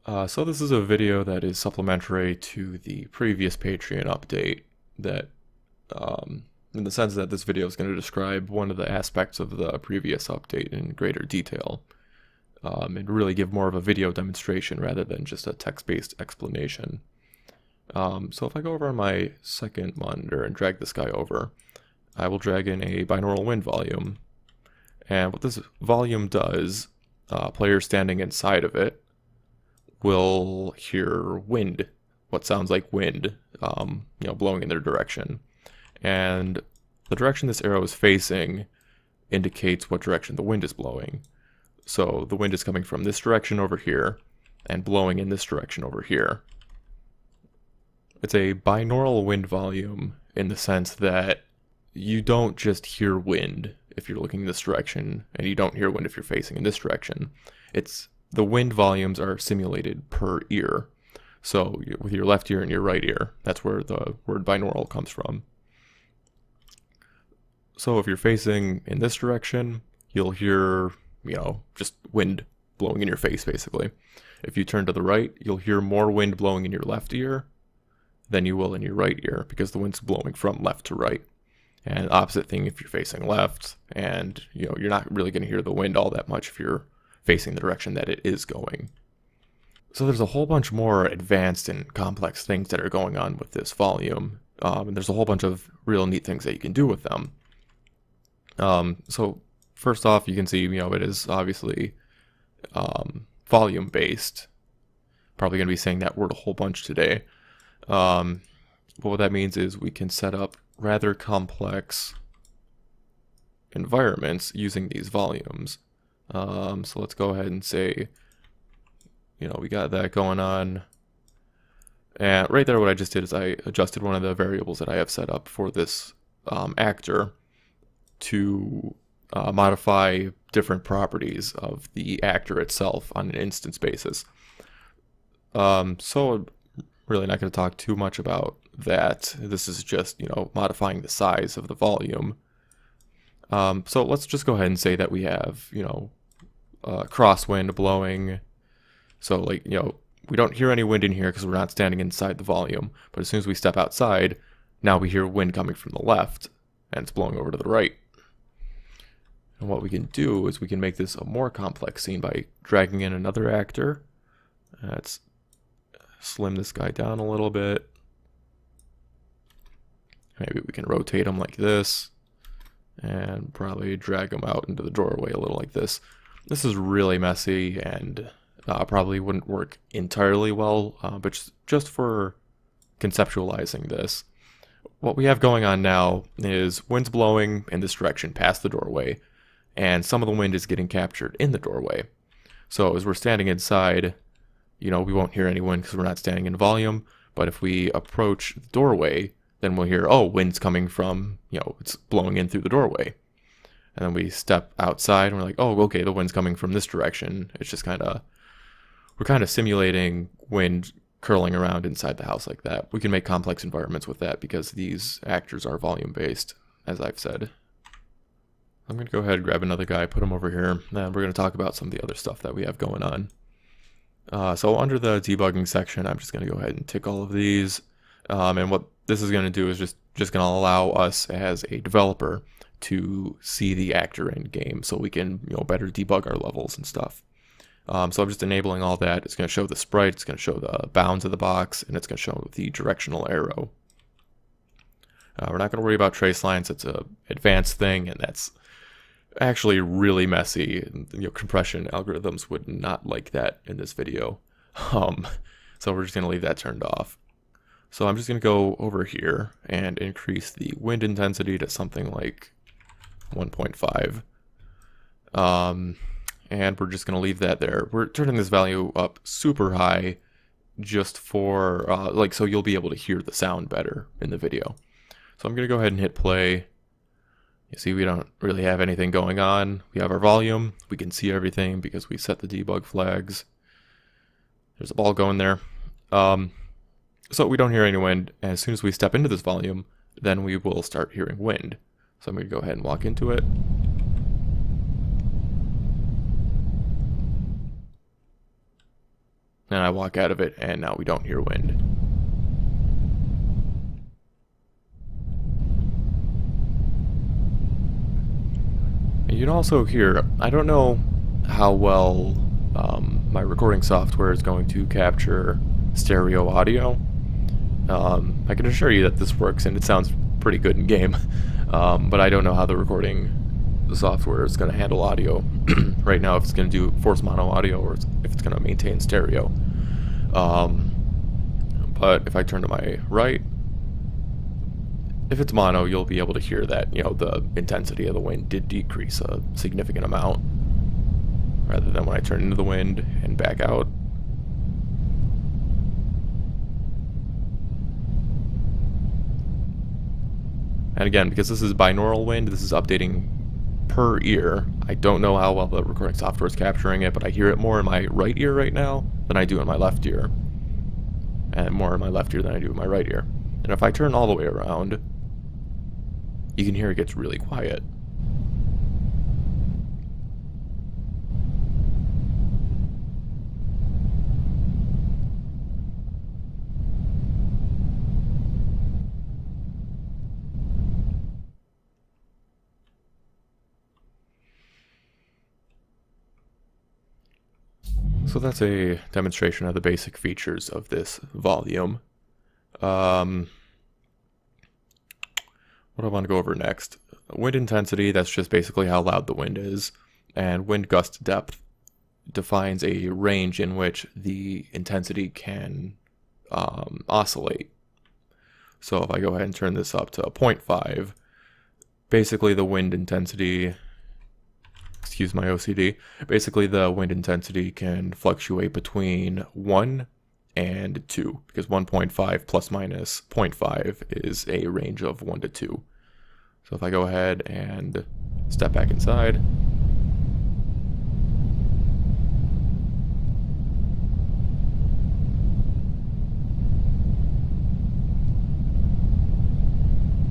So this is a video that is supplementary to the previous Patreon update that, in the sense that this video is going to describe one of the aspects of the previous update in greater detail, and really give more of a video demonstration rather than just a text-based explanation. So if I go over on my second monitor and drag this guy over, I will drag in a binaural wind volume. And what this volume does, players standing inside of it will hear wind, what sounds like wind, blowing in their direction. And the direction this arrow is facing indicates what direction the wind is blowing. So the wind is coming from this direction over here and blowing in this direction over here. It's a binaural wind volume in the sense that you don't just hear wind if you're looking in this direction, and you don't hear wind if you're facing in this direction. The wind volumes are simulated per ear. So with your left ear and your right ear, that's where the word binaural comes from. So if you're facing in this direction, you'll hear, just wind blowing in your face, basically. If you turn to the right, you'll hear more wind blowing in your left ear than you will in your right ear, because the wind's blowing from left to right. And opposite thing if you're facing left, and you're not really going to hear the wind all that much if you're facing the direction that it is going. So there's a whole bunch more advanced and complex things that are going on with this volume, and there's a whole bunch of real neat things that you can do with them. So first off, you can see it is obviously volume based. Probably going to be saying that word a whole bunch today. But what that means is we can set up rather complex environments using these volumes. So let's go ahead and say, we got that going on. And right there, what I just did is I adjusted one of the variables that I have set up for this actor to modify different properties of the actor itself on an instance basis. So really not going to talk too much about that. This is just, modifying the size of the volume. So let's just go ahead and say that we have, crosswind blowing. So we don't hear any wind in here because we're not standing inside the volume. But as soon as we step outside, now we hear wind coming from the left and it's blowing over to the right. And what we can do is we can make this a more complex scene by dragging in another actor. Let's slim this guy down a little bit. Maybe we can rotate him like this and probably drag him out into the doorway a little like this. This is really messy and probably wouldn't work entirely well, but just for conceptualizing this, what we have going on now is wind's blowing in this direction past the doorway, and some of the wind is getting captured in the doorway. So as we're standing inside, we won't hear any wind because we're not standing in volume, but if we approach the doorway, then we'll hear, oh, wind's coming from, it's blowing in through the doorway. And then we step outside and we're like, oh, okay, the wind's coming from this direction. It's just we're kind of simulating wind curling around inside the house like that. We can make complex environments with that because these actors are volume based, as I've said. I'm going to go ahead and grab another guy, put him over here, and we're going to talk about some of the other stuff that we have going on. So under the debugging section, I'm just going to go ahead and tick all of these. And what this is going to do is just going to allow us as a developer to see the actor in game so we can better debug our levels and stuff. So I'm just enabling all that. It's going to show the sprite, it's going to show the bounds of the box, and it's going to show the directional arrow. We're not going to worry about trace lines. It's a advanced thing, and that's actually really messy. Compression algorithms would not like that in this video. So we're just going to leave that turned off. So I'm just going to go over here and increase the wind intensity to something like 1.5. And we're just going to leave that there. We're turning this value up super high just for, so you'll be able to hear the sound better in the video. So I'm going to go ahead and hit play. You see we don't really have anything going on. We have our volume. We can see everything because we set the debug flags. There's a ball going there. So we don't hear any wind. As soon as we step into this volume, then we will start hearing wind. So I'm going to go ahead and walk into it. and I walk out of it, and now we don't hear wind. And you can also hear, I don't know how well my recording software is going to capture stereo audio. I can assure you that this works, and it sounds pretty good in game, but I don't know how the software is going to handle audio right now, if it's going to do force mono audio or if it's going to maintain stereo. But if I turn to my right, if it's mono, you'll be able to hear that, the intensity of the wind did decrease a significant amount, rather than when I turn into the wind and back out. And again, because this is binaural wind, this is updating per ear. I don't know how well the recording software is capturing it, but I hear it more in my right ear right now than I do in my left ear. And more in my left ear than I do in my right ear. And if I turn all the way around, you can hear it gets really quiet. So that's a demonstration of the basic features of this volume. What do I want to go over next? Wind intensity, that's just basically how loud the wind is. And wind gust depth defines a range in which the intensity can oscillate. So if I go ahead and turn this up to 0.5, basically the wind intensity... Excuse my OCD. Basically, the wind intensity can fluctuate between 1 and 2, because 1.5 plus minus 0.5 is a range of 1 to 2. So if I go ahead and step back inside,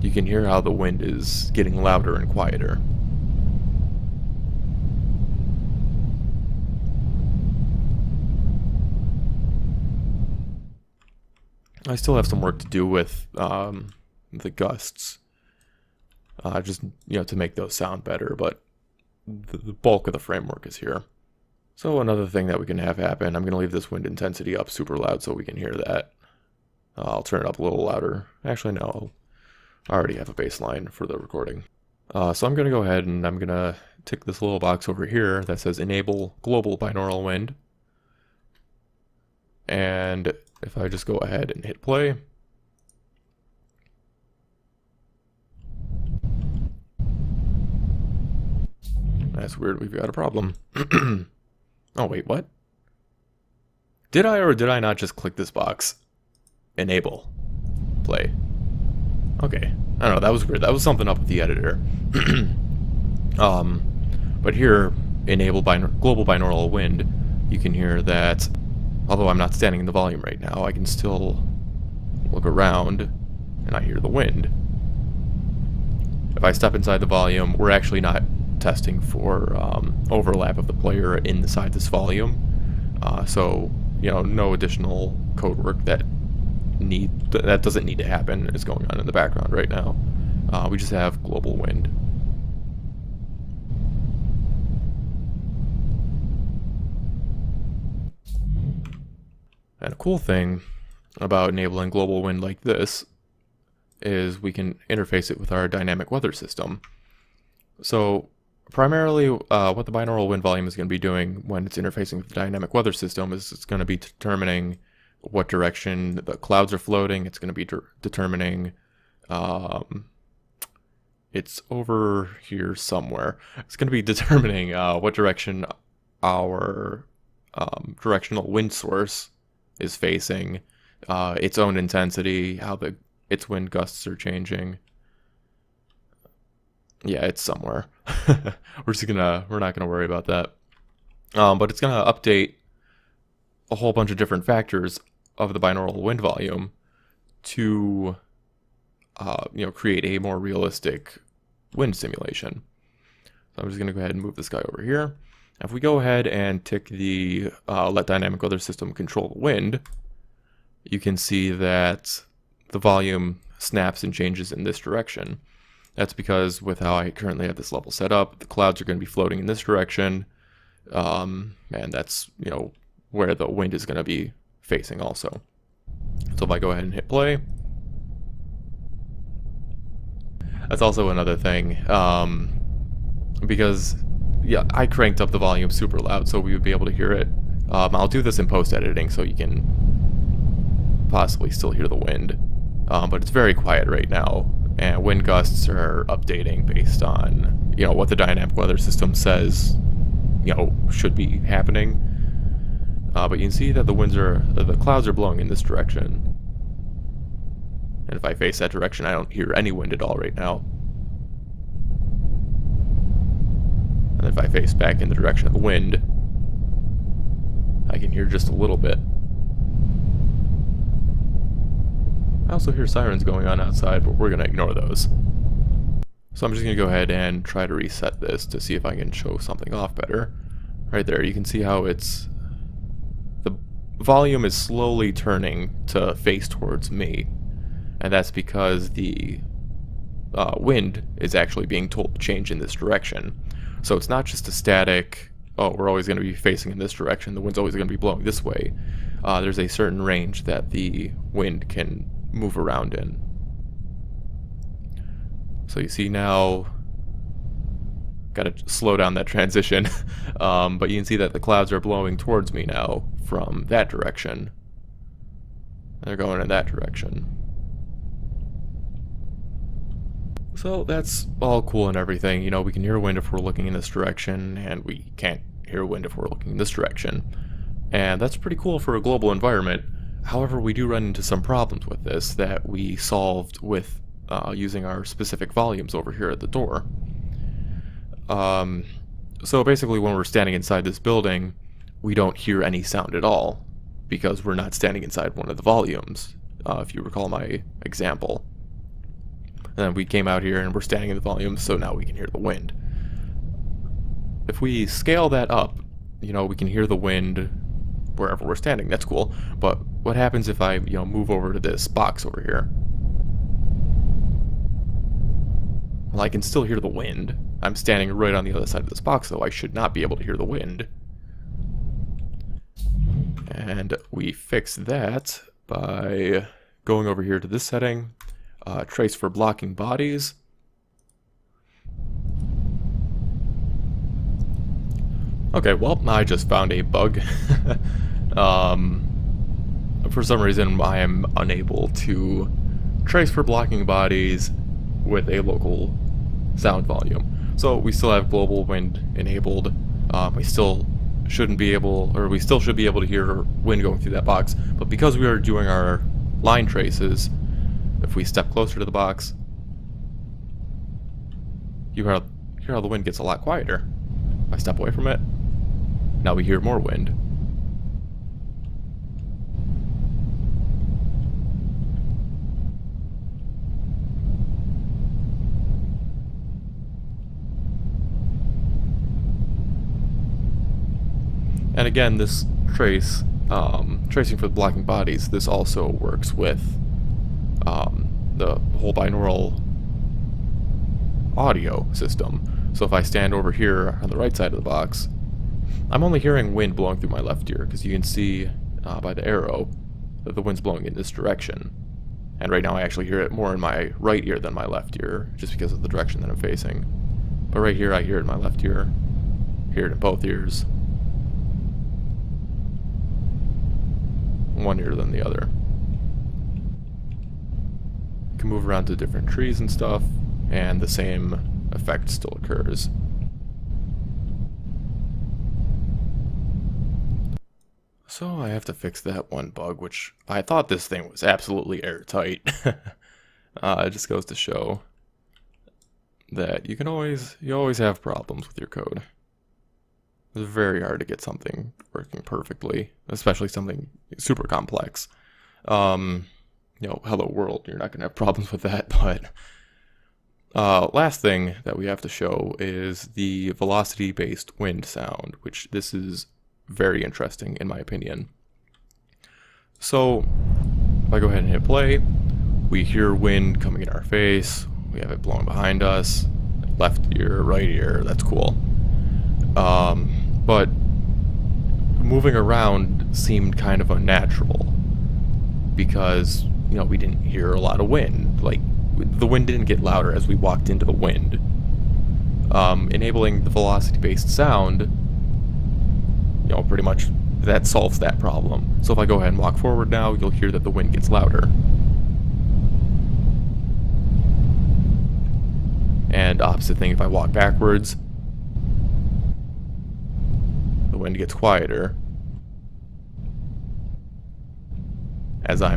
you can hear how the wind is getting louder and quieter. I still have some work to do with the gusts, just to make those sound better, but the bulk of the framework is here. So another thing that we can have happen, I'm going to leave this wind intensity up super loud so we can hear that. I'll turn it up a little louder. Actually, no, I already have a baseline for the recording. So I'm going to go ahead and I'm going to tick this little box over here that says Enable Global Binaural Wind. And if I just go ahead and hit play, that's weird, we've got a problem. Oh wait, what? Did I or did I not just click this box? Enable. Play. Okay, I don't know, that was weird. That was something up with the editor. But here, Enable Global Binaural Wind, you can hear that. Although I'm not standing in the volume right now, I can still look around and I hear the wind. If I step inside the volume, we're actually not testing for overlap of the player inside this volume. So, no additional code work that doesn't need to happen is going on in the background right now. We just have global wind. And a cool thing about enabling global wind like this is we can interface it with our dynamic weather system. So primarily what the binaural wind volume is going to be doing when it's interfacing with the dynamic weather system is it's going to be determining what direction the clouds are floating. It's going to be determining, it's over here somewhere. It's going to be determining what direction our directional wind source is facing, its own intensity, how its wind gusts are changing. Yeah, it's somewhere. We're not gonna worry about that. But it's gonna update a whole bunch of different factors of the binaural wind volume to, create a more realistic wind simulation. So I'm just gonna go ahead and move this guy over here. If we go ahead and tick the let dynamic weather system control the wind, you can see that the volume snaps and changes in this direction. That's because with how I currently have this level set up, the clouds are going to be floating in this direction, and that's, you know, where the wind is going to be facing also. So if I go ahead and hit play, that's also another thing, because yeah, I cranked up the volume super loud so we would be able to hear it. I'll do this in post-editing so you can possibly still hear the wind, but it's very quiet right now, and wind gusts are updating based on, you know, what the dynamic weather system says, you know, should be happening. But you can see that the clouds are blowing in this direction, and if I face that direction, I don't hear any wind at all right now. And if I face back in the direction of the wind, I can hear just a little bit. I also hear sirens going on outside, but we're going to ignore those. So I'm just going to go ahead and try to reset this to see if I can show something off better. Right there, you can see how the volume is slowly turning to face towards me. And that's because the wind is actually being told to change in this direction. So it's not just a static, oh, we're always going to be facing in this direction, the wind's always going to be blowing this way. There's a certain range that the wind can move around in. So you see now, gotta slow down that transition, but you can see that the clouds are blowing towards me now from that direction. They're going in that direction. So that's all cool and everything. You know, we can hear wind if we're looking in this direction, and we can't hear wind if we're looking in this direction. And that's pretty cool for a global environment. However, we do run into some problems with this that we solved with using our specific volumes over here at the door. So basically when we're standing inside this building, we don't hear any sound at all because we're not standing inside one of the volumes, if you recall my example. And then we came out here and we're standing in the volume, so now we can hear the wind. If we scale that up, you know, we can hear the wind wherever we're standing. That's cool. But what happens if I, you know, move over to this box over here? Well, I can still hear the wind. I'm standing right on the other side of this box, though. I should not be able to hear the wind. And we fix that by going over here to this setting. Trace for blocking bodies. Okay, well, I just found a bug. For some reason, I am unable to trace for blocking bodies with a local sound volume. So we still have global wind enabled. We still should be able to hear wind going through that box. But because we are doing our line traces, if we step closer to the box, you hear how the wind gets a lot quieter. If I step away from it, now we hear more wind. And again, this tracing for the blocking bodies, this also works with the whole binaural audio system. So if I stand over here on the right side of the box, I'm only hearing wind blowing through my left ear, because you can see by the arrow that the wind's blowing in this direction. And right now I actually hear it more in my right ear than my left ear, just because of the direction that I'm facing. But right here I hear it in my left ear, hear it in both ears. One ear than the other. You can move around to different trees and stuff, and the same effect still occurs. So I have to fix that one bug, which I thought this thing was absolutely airtight. It just goes to show that you always have problems with your code. It's very hard to get something working perfectly, especially something super complex. You know, hello world, you're not going to have problems with that, but Last thing that we have to show is the velocity-based wind sound, which this is very interesting in my opinion. So, if I go ahead and hit play, we hear wind coming in our face, we have it blowing behind us, left ear, right ear, that's cool. But moving around seemed kind of unnatural because, you know, we didn't hear a lot of wind. Like, the wind didn't get louder as we walked into the wind. Enabling the velocity-based sound, you know, pretty much that solves that problem. So if I go ahead and walk forward now, you'll hear that the wind gets louder. And opposite thing, if I walk backwards, the wind gets quieter as I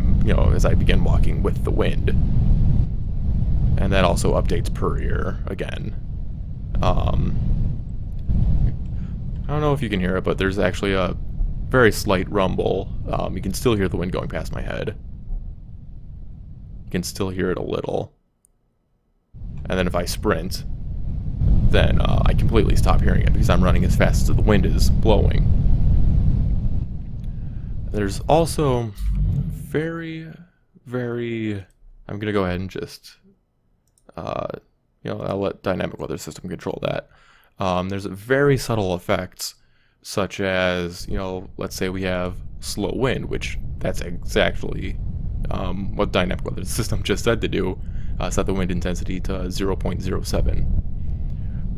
begin walking with the wind. And that also updates per ear again. I don't know if you can hear it, but there's actually a very slight rumble. You can still hear the wind going past my head. You can still hear it a little. And then if I sprint, then I completely stop hearing it because I'm running as fast as the wind is blowing. There's also very, I'm going to go ahead and just, I'll let dynamic weather system control that. There's very subtle effects, such as, let's say we have slow wind, which that's exactly what dynamic weather system just said to do. Set the wind intensity to 0.07.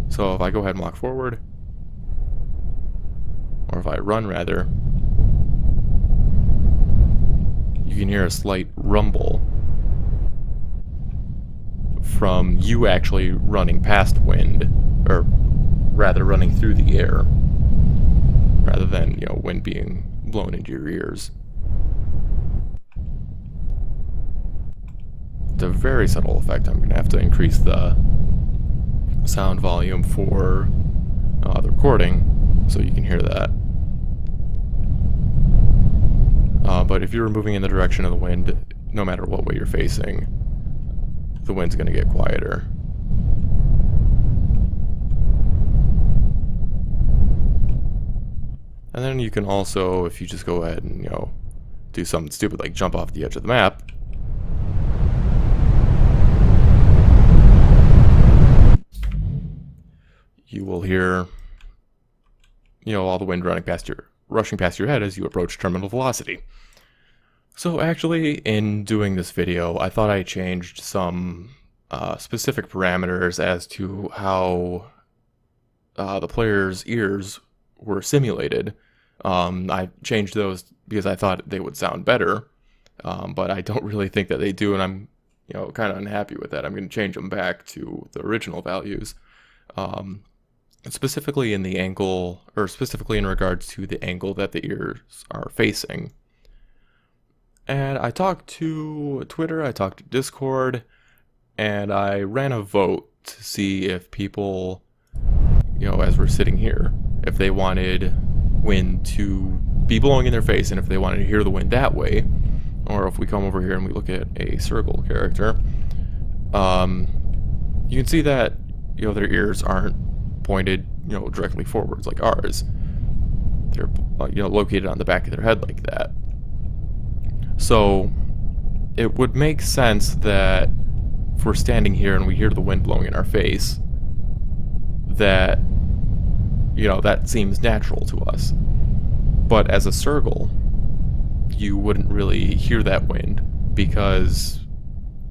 So if I go ahead and walk forward, or if I run rather, you can hear a slight rumble from you actually running past wind, or rather running through the air, rather than, wind being blown into your ears. It's a very subtle effect. I'm going to have to increase the sound volume for the recording so you can hear that. But if you're moving in the direction of the wind, no matter what way you're facing, the wind's going to get quieter. And then you can also, if you just go ahead and, do something stupid like jump off the edge of the map, you will hear, all the wind rushing past your head as you approach terminal velocity. So actually, in doing this video, I thought I changed some specific parameters as to how the player's ears were simulated. I changed those because I thought they would sound better, but I don't really think that they do, and I'm kind of unhappy with that. I'm going to change them back to the original values. Specifically in the angle, or specifically in regards to the angle that the ears are facing. And I talked to Twitter, I talked to Discord, and I ran a vote to see if people, as we're sitting here, if they wanted wind to be blowing in their face and if they wanted to hear the wind that way, or if we come over here and we look at a circle character, you can see that, their ears aren't pointed, directly forwards like ours. They're, located on the back of their head like that. So it would make sense that if we're standing here and we hear the wind blowing in our face, that, that seems natural to us. But as a circle, you wouldn't really hear that wind because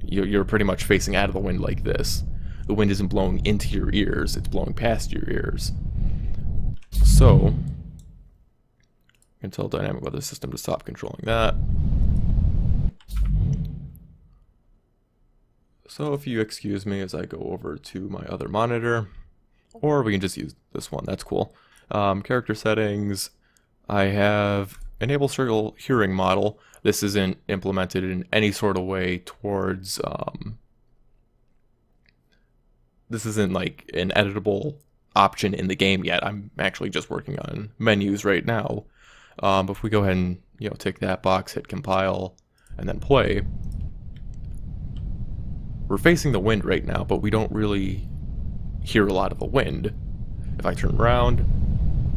you're pretty much facing out of the wind like this. The wind isn't blowing into your ears, it's blowing past your ears. So, I can tell dynamic weather system to stop controlling that. So if you excuse me as I go over to my other monitor, or we can just use this one, that's cool. Character settings, I have enable circle hearing model. This isn't implemented in any sort of way towards, this isn't like an editable option in the game yet. I'm actually just working on menus right now. But if we go ahead and, tick that box, hit compile, and then play, we're facing the wind right now, but we don't really hear a lot of the wind. If I turn around,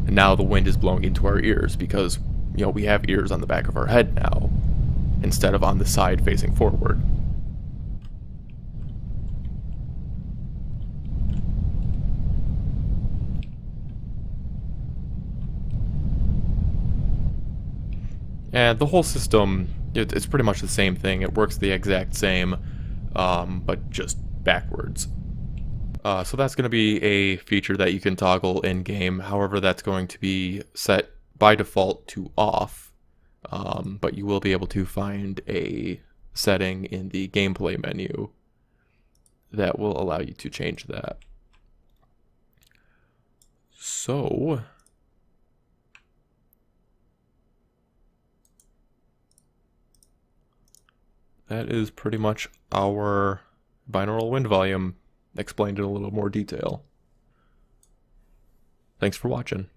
and now the wind is blowing into our ears because, you know, we have ears on the back of our head now, instead of on the side facing forward. And the whole system, it's pretty much the same thing. It works the exact same, but just backwards. So that's going to be a feature that you can toggle in-game. However, that's going to be set by default to off. But you will be able to find a setting in the gameplay menu that will allow you to change that. So that is pretty much our binaural wind volume explained in a little more detail. Thanks for watching.